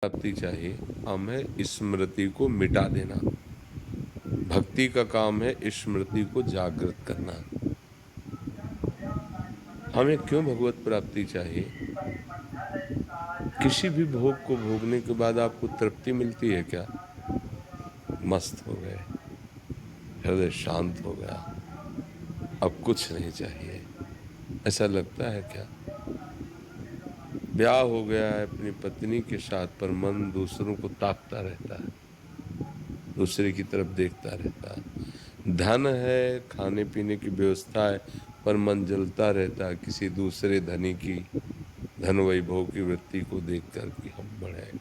प्राप्ति चाहिए, काम है स्मृति को मिटा देना। भक्ति का काम है स्मृति को जागृत करना। हमें क्यों भगवत प्राप्ति चाहिए? किसी भी भोग को भोगने के बाद आपको तृप्ति मिलती है क्या? मस्त हो गए, हृदय शांत हो गया, अब कुछ नहीं चाहिए, ऐसा लगता है क्या? ब्याह हो गया है अपनी पत्नी के साथ, पर मन दूसरों को ताकता रहता है, दूसरे की तरफ देखता रहता है। धन है, खाने पीने की व्यवस्था है, पर मन जलता रहता है किसी दूसरे धनी की धन वैभव की वृत्ति को देख कर कि हम बढ़े।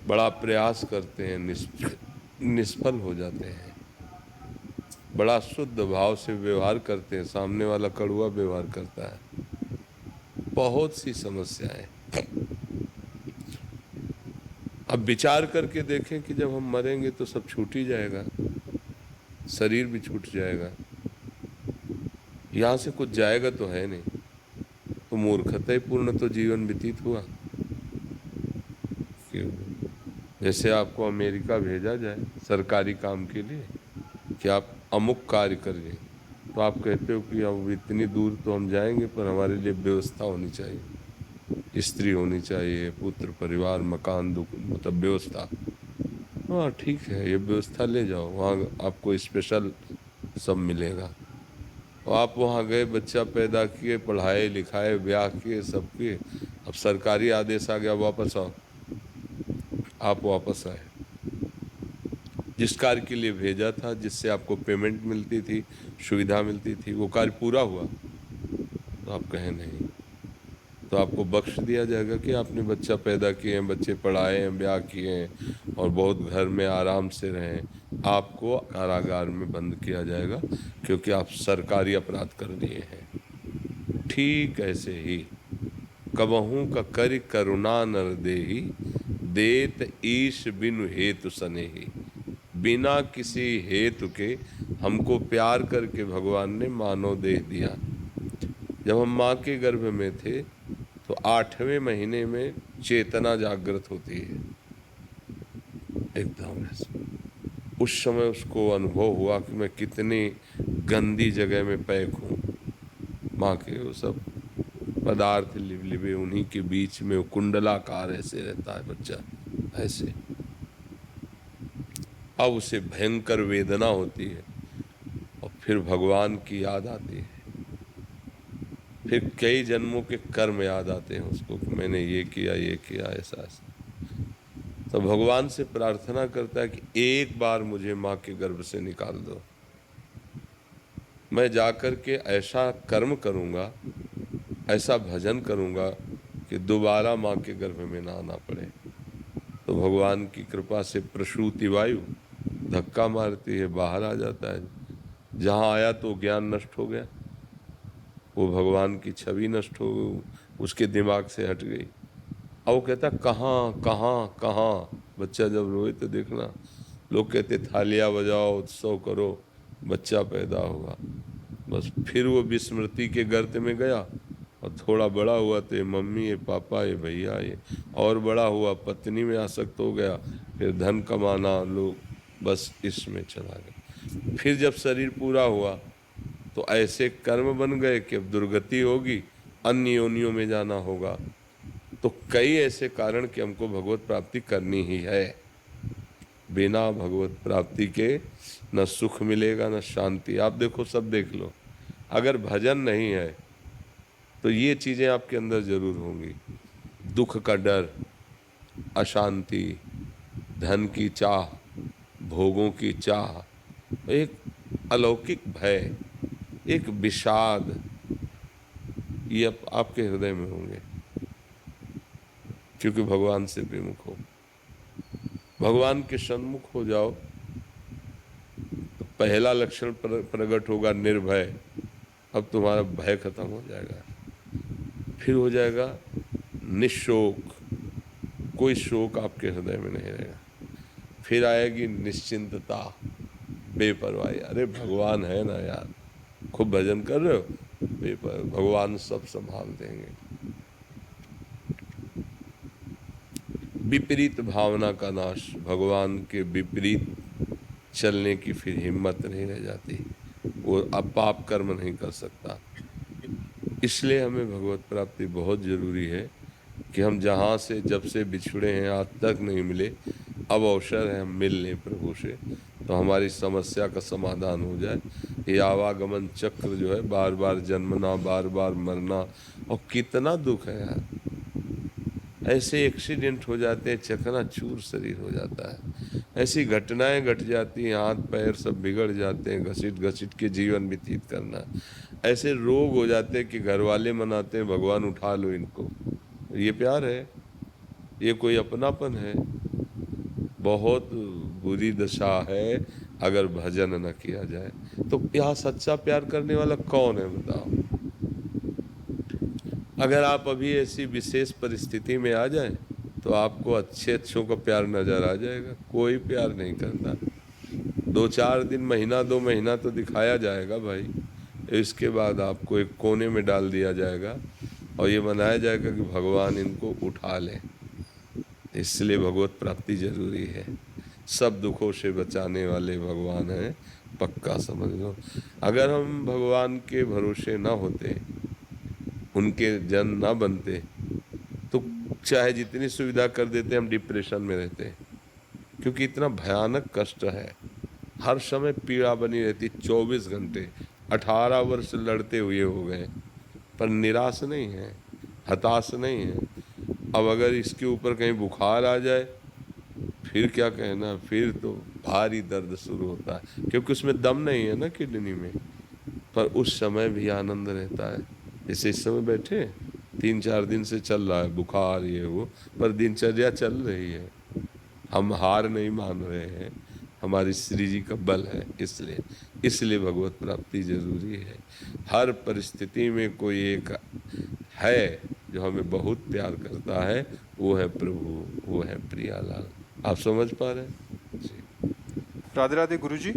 बड़ा प्रयास करते हैं, निष्फल हो जाते हैं। बड़ा शुद्ध भाव से व्यवहार करते हैं, सामने वाला कड़वा व्यवहार करता है। बहुत सी समस्याएं। अब विचार करके देखें कि जब हम मरेंगे तो सब छूट ही जाएगा, शरीर भी छूट जाएगा, यहां से कुछ जाएगा तो है नहीं, तो मूर्खता पूर्ण तो जीवन व्यतीत हुआ। कि जैसे आपको अमेरिका भेजा जाए सरकारी काम के लिए कि आप अमुक कार्य करिए, तो आप कहते हो कि अब इतनी दूर तो हम जाएंगे, पर हमारे लिए व्यवस्था होनी चाहिए, स्त्री होनी चाहिए, पुत्र परिवार मकान मतलब व्यवस्था। हाँ ठीक है, ये व्यवस्था ले जाओ, वहाँ आपको स्पेशल सब मिलेगा। और आप वहाँ गए, बच्चा पैदा किए, पढ़ाए लिखाए, ब्याह किए, सब किए, अब सरकारी आदेश आ गया वापस आओ। आप वापस आए, जिस कार्य के लिए भेजा था, जिससे आपको पेमेंट मिलती थी, सुविधा मिलती थी, वो कार्य पूरा हुआ, तो आप कहें नहीं, तो आपको बख्श दिया जाएगा कि आपने बच्चा पैदा किए हैं, बच्चे पढ़ाए हैं, ब्याह किए हैं और बहुत घर में आराम से रहें। आपको कारागार में बंद किया जाएगा क्योंकि आप सरकारी अपराध कर दिए हैं। ठीक ऐसे ही कबहू का करि करुणा नर देहि, देत ईश बिनु हेतु सनेहि। बिना किसी हेतु के हमको प्यार करके भगवान ने मानव देह दिया। जब हम माँ के गर्भ में थे तो 8वें महीने में चेतना जागृत होती है एकदम ऐसे। उस समय उसको अनुभव हुआ कि मैं कितनी गंदी जगह में पैक हूँ। माँ के वो सब पदार्थ लिबलिबे, उन्हीं के बीच में वो कुंडलाकार ऐसे रहता है बच्चा ऐसे। अब उसे भयंकर वेदना होती है और फिर भगवान की याद आती है, फिर कई जन्मों के कर्म याद आते हैं उसको कि मैंने ये किया, ये किया, ऐसा ऐसा। तो भगवान से प्रार्थना करता है कि एक बार मुझे माँ के गर्भ से निकाल दो, मैं जाकर के ऐसा कर्म करूँगा, ऐसा भजन करूँगा कि दोबारा माँ के गर्भ में ना आना पड़े। तो भगवान की कृपा से प्रसूति वायु धक्का मारती है, बाहर आ जाता है। जहाँ आया तो ज्ञान नष्ट हो गया, वो भगवान की छवि नष्ट हो गई, उसके दिमाग से हट गई। अब वो कहता कहाँ कहाँ कहाँ। बच्चा जब रोए तो देखना, लोग कहते थालियां बजाओ, उत्सव करो, बच्चा पैदा होगा। बस फिर वो विस्मृति के गर्त में गया और थोड़ा बड़ा हुआ तो ये मम्मी, ये पापा, ये भैया, ये और बड़ा हुआ पत्नी में आसक्त हो गया, फिर धन कमाना, लोग, बस इसमें चला गया। फिर जब शरीर पूरा हुआ तो ऐसे कर्म बन गए कि अब दुर्गति होगी, अन्य योनियों में जाना होगा। तो कई ऐसे कारण कि हमको भगवत प्राप्ति करनी ही है। बिना भगवत प्राप्ति के न सुख मिलेगा न शांति। आप देखो, सब देख लो, अगर भजन नहीं है तो ये चीजें आपके अंदर जरूर होंगी। दुख का डर, अशांति, धन की चाह, भोगों की चाह, एक अलौकिक भय, एक विषाद, ये आपके हृदय में होंगे क्योंकि भगवान से विमुख हो। भगवान के सन्मुख हो जाओ तो पहला लक्षण प्रकट होगा निर्भय। अब तुम्हारा भय खत्म हो जाएगा, फिर हो जाएगा निशोक, कोई शोक आपके हृदय में नहीं रहेगा। फिर आएगी निश्चिंतता, बेपरवाही, अरे भगवान है ना यार, खूब भजन कर रहे हो, भगवान सब संभाल देंगे। विपरीत भावना का नाश, भगवान के विपरीत चलने की फिर हिम्मत नहीं रह जाती, वो अब पाप कर्म नहीं कर सकता। इसलिए हमें भगवत प्राप्ति बहुत जरूरी है कि हम जहाँ से जब से बिछुड़े हैं आज तक नहीं मिले, अब अवसर है हम मिल लें प्रभु से, तो हमारी समस्या का समाधान हो जाए। ये आवागमन चक्र जो है, बार बार जन्मना, बार बार मरना, और कितना दुख है यार। ऐसे एक्सीडेंट हो जाते हैं, चकनाचूर शरीर हो जाता है, ऐसी घटनाएं घट जाती हैं, हाथ पैर सब बिगड़ जाते हैं, घसीट घसीट के जीवन व्यतीत करना। ऐसे रोग हो जाते हैं कि घर वाले मनाते हैं भगवान उठा लो इनको। ये प्यार है? ये कोई अपनापन है? बहुत बुरी दशा है अगर भजन न किया जाए। तो यहाँ सच्चा प्यार करने वाला कौन है बताओ? अगर आप अभी ऐसी विशेष परिस्थिति में आ जाए तो आपको अच्छे अच्छों का प्यार नजर आ जाएगा। कोई प्यार नहीं करता, 2-4 दिन, महीना 2 महीना तो दिखाया जाएगा भाई, इसके बाद आपको एक कोने में डाल दिया जाएगा और ये मनाया जाएगा कि भगवान इनको उठा लें। इसलिए भगवत प्राप्ति जरूरी है। सब दुखों से बचाने वाले भगवान हैं, पक्का समझ लो। अगर हम भगवान के भरोसे ना होते, उनके जन ना बनते, तो चाहे जितनी सुविधा कर देते हम डिप्रेशन में रहते, क्योंकि इतना भयानक कष्ट है, हर समय पीड़ा बनी रहती 24 घंटे। 18 वर्ष लड़ते हुए हो गए, पर निराश नहीं है, हताश नहीं है। अब अगर इसके ऊपर कहीं बुखार आ जाए फिर क्या कहना, फिर तो भारी दर्द शुरू होता है, क्योंकि उसमें दम नहीं है ना किडनी में। पर उस समय भी आनंद रहता है। जैसे इस समय बैठे 3-4 दिन से चल रहा है बुखार ये वो, पर दिनचर्या चल रही है, हम हार नहीं मान रहे हैं, हमारी श्री जी का बल है। इसलिए भगवत प्राप्ति जरूरी है। हर परिस्थिति में कोई एक है जो हमें बहुत प्यार करता है, वो है प्रभु, वो है प्रियालाल। आप समझ पा रहे हैं जी? राधे राधे गुरुजी।